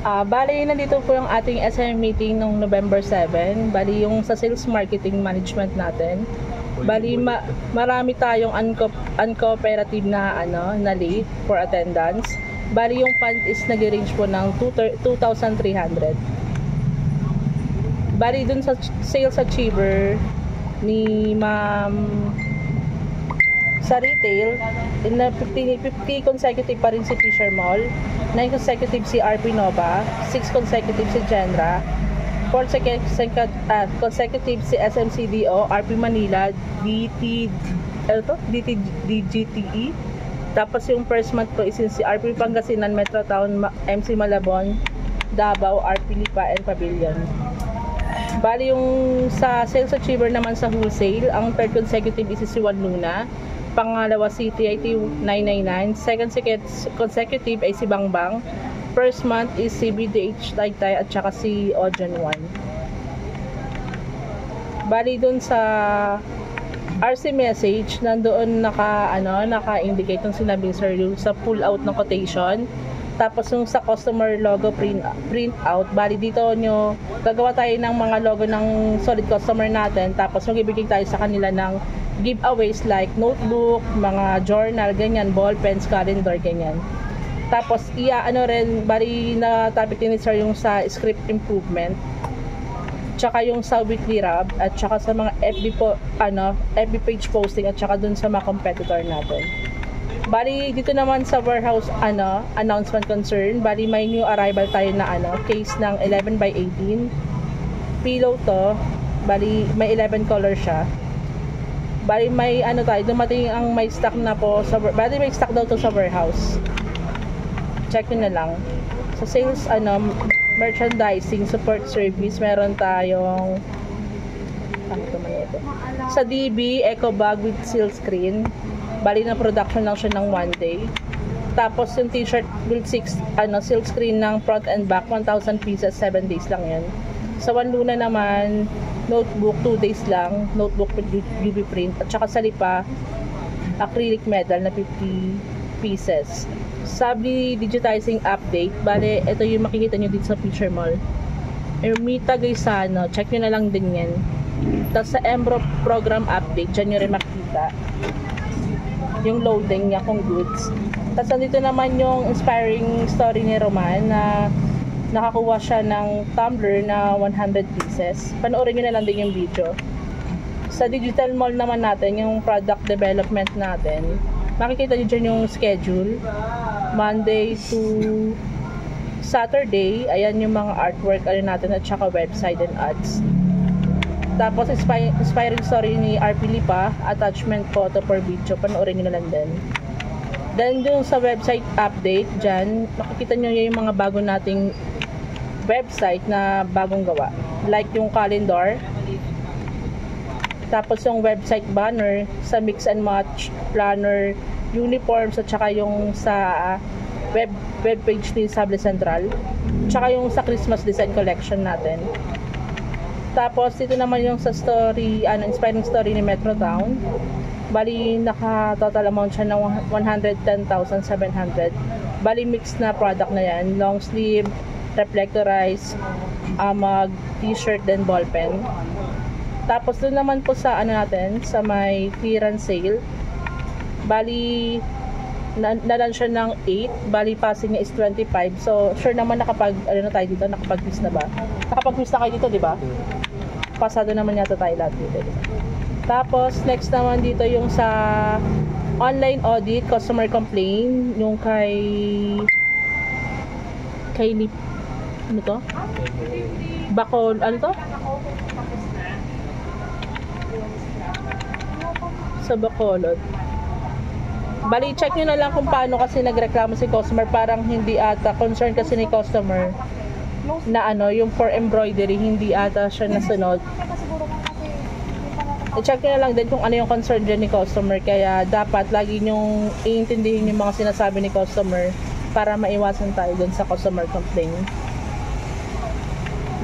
Bali, nandito po yung ating SM meeting nung November 7. Bali, yung sa sales marketing management natin. Bali, marami tayong uncooperative na, na late for attendance. Bali, yung fund is nag-range po ng 2,300. Bali, dun sa sales achiever ni Ma'am sa retail, in 50 consecutive pa rin si Fisher Mall, 9 consecutive si RP Nova, 6 consecutive si Genra, 4 consecutive si SMCDO, RP Manila, DGTE. Tapos yung first month ko is si RP Pangasinan, Metro Town, MC Malabon, Davao, RP Lipa, and Pavilion. Bali yung sa sales achiever naman sa wholesale, ang third consecutive is si Juan Luna, pangalawa si TIT 999, second consecutive ay si Bangbang, first month is si BDH Taytay at saka si Ojan 1. Bali dun sa RC message, nandoon naka-indicate yung sinabing sir yung sa pull out ng quotation. Tapos yung sa customer logo print out, bali dito nyo gagawa tayo ng mga logo ng solid customer natin, tapos magbibigay tayo sa kanila ng giveaways like notebook, mga journal, ganyan, ball pens, calendar, ganyan. Tapos bali na topic ni sir yung sa script improvement, tsaka yung sa weekly rab, at tsaka sa mga FB page posting, at tsaka dun sa mga competitor natin. Bali dito naman sa warehouse announcement concern, bali may new arrival tayo na case ng 11x18 pillow to. Bali may 11 color siya. Bali may dumating ang may stock na po sa bali may stock daw to sa warehouse. Check nyo na lang. Sa sales merchandising support service, meron tayong sa DB eco bag with seal screen. Bali na production lang siya ng 1 day. Tapos yung t-shirt with silk screen ng front and back, 1,000 pieces, 7 days lang yun. Sa Juan Luna naman, notebook 2 days lang, notebook with UV print, at saka sa Lipa, acrylic medal na 50 pieces. Sabi digitizing update, bali ito yung makikita nyo dito sa Fisher Mall. Ermita Gaisano, check nyo na lang din yan. Tapos sa Embro program update, dyan nyo rin makikita yung loading niya kung goods. Tapos nandito naman yung inspiring story ni Roman na nakakuha siya ng tumbler na 100 pieces. Panoorin nyo na lang din yung video. Sa digital mall naman natin, yung product development natin, makikita nyo dyan yung schedule. Monday to Saturday, ayan yung mga artwork natin, at saka website and ads. Tapos inspiring story ni RP Lipa, attachment photo per video, panoorin nyo na lang din. Then yung sa website update, dyan makikita nyo yung mga bago nating website na bagong gawa, like yung calendar, tapos yung website banner, sa mix and match planner, uniforms, at saka yung sa web page ni Sable Central, tsaka yung sa Christmas design collection natin. Tapos dito naman yung sa story, inspiring story ni Metro Town. Bali naka-total amount siya ng 110,700. Bali mixed na product na yan, long sleeve, reflectorized, mug, t-shirt, then ball pen. Tapos doon naman po sa natin, sa may clearance sale, bali nalan siya ng 8, bali passing niya is 25. So sure naman tayo dito, nakapag-quiz na ba? Nakapag-quiz na kayo dito, di ba? Pasado naman yata tayo lahat dito. Tapos next naman dito yung sa online audit, customer complaint, yung kay ano to? Bacol, ano to? Sa Bacolod. Bali, check nyo na lang kung paano kasi nagreklamo si customer. Parang hindi ata, concern kasi ni customer na yung for embroidery, hindi ata siya nasunod. I-check nyo na lang din kung ano yung concern dyan ni customer. Kaya dapat lagi nyong iintindihin yung mga sinasabi ni customer para maiwasan tayo dun sa customer complaint.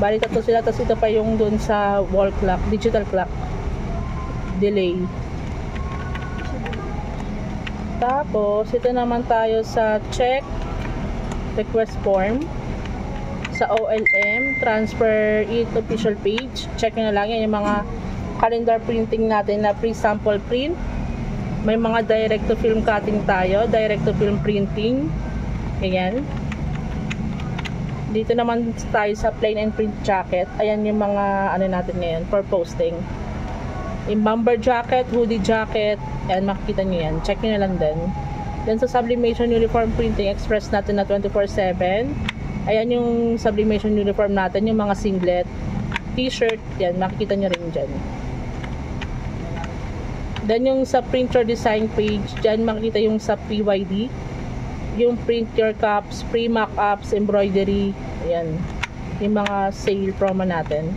Bali, tatlo sila. Tapos ito pa yung dun sa wall clock, digital clock delay. Tapos ito naman tayo sa check request form. sa OLM, transfer it official page. Check nyo na lang yan, yung mga calendar printing natin na pre-sample print. May mga direct to film cutting tayo, direct to film printing. Ayan. Dito naman tayo sa plain and print jacket. Ayan yung mga ano natin ngayon for posting. Yung bomber jacket, hoodie jacket, ayan, makikita nyo yan. Check nyo na lang din. Then sa sublimation uniform printing express natin na 24/7. Ayan yung sublimation uniform natin, yung mga singlet, t-shirt, yan, makikita nyo rin dyan. Then yung sa print your design page, dyan makikita yung sa PYD, yung print your cups, free mock-ups, embroidery, ayan, yung mga sale promo natin.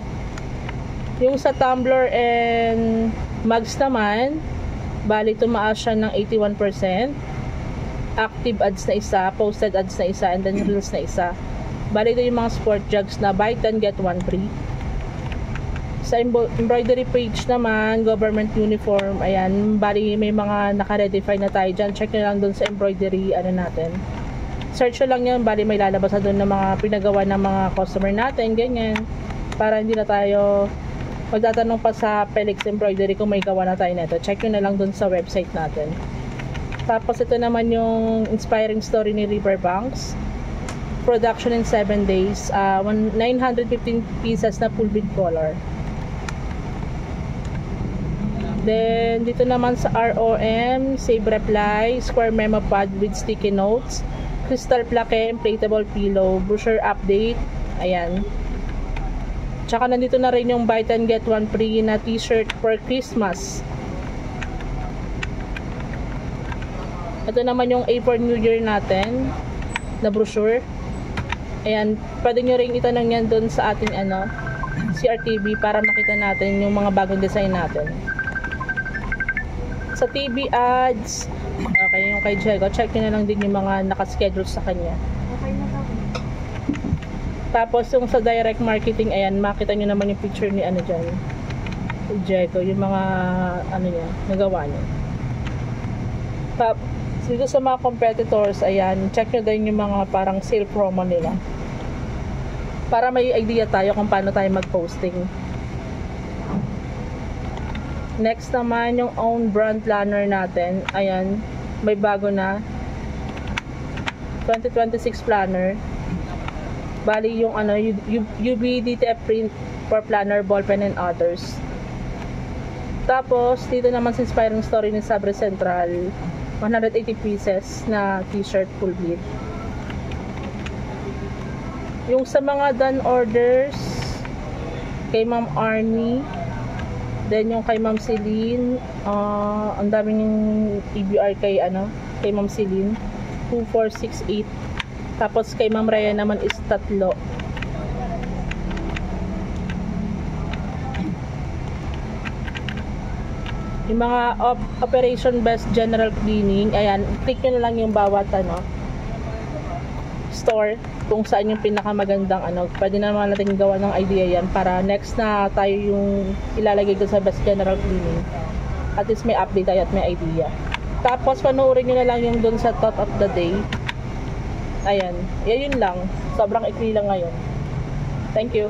Yung sa Tumblr and mugs naman, bali tumaas siya ng 81%. Active ads na isa, posted ads na isa, and then reels na isa. Bali ito yung mga sport jugs na buy 10 get 1 free. Sa embroidery page naman, government uniform, ayan, bali may mga naka-redify na tayo dyan. Check nyo lang dun sa embroidery, ano natin. Search nyo lang yan, bali may lalabas na dun ng mga pinagawa ng mga customer natin, ganyan. Para hindi na tayo magtatanong pa sa Felix Embroidery kung may gawa na tayo nito. Check nyo na lang dun sa website natin. Tapos ito naman yung inspiring story ni Riverbanks. Production in 7 days. 915 pieces na full bid color. Then, dito naman sa ROM, Save Reply, Square Memo Pad with sticky notes, Crystal Plaque, Inflatable Pillow, Brochure Update. Ayan. Tsaka nandito na rin yung buy 10 get 1 free na t-shirt for Christmas. Ito naman yung A4 New Year natin na brochure. Ayan, pwede nyo rin itanong yan dun sa ating CRTV para makita natin yung mga bagong design natin. Sa TV ads, okay, yung kay Diego, check nyo na lang din yung mga nakaschedule sa kanya. Okay na daw. Tapos yung sa direct marketing, ayan, makita nyo naman yung picture ni dyan, Diego, yung mga niya, nagawa niya. Tapos dito sa mga competitors, ayan, check nyo din yung mga parang sale promo nila. Para may idea tayo kung paano tayo mag-posting. Next naman, yung own brand planner natin. Ayan, may bago na. 2026 planner. Bali yung UV DTF print for planner, ballpen, and others. Tapos, dito naman sa inspiring story ni Sabre Central. 180 pieces na t-shirt full bleed. Yung sa mga done orders kay Ma'am Arnie, then yung kay Ma'am Celine, ang daming EBR kay Ma'am Celine, 2468. Tapos kay Ma'am Rhea naman is 3. Yung mga operation best general cleaning, ayan, click nyo na lang yung bawat store kung saan yung pinakamagandang pwede naman natin gawa ng idea yan para next na tayo yung ilalagay ko sa best general cleaning. At least may update tayo at may idea. Tapos panoorin nyo na lang yung dun sa thought of the day. Ayan, yun lang. Sobrang ikli lang ngayon. Thank you.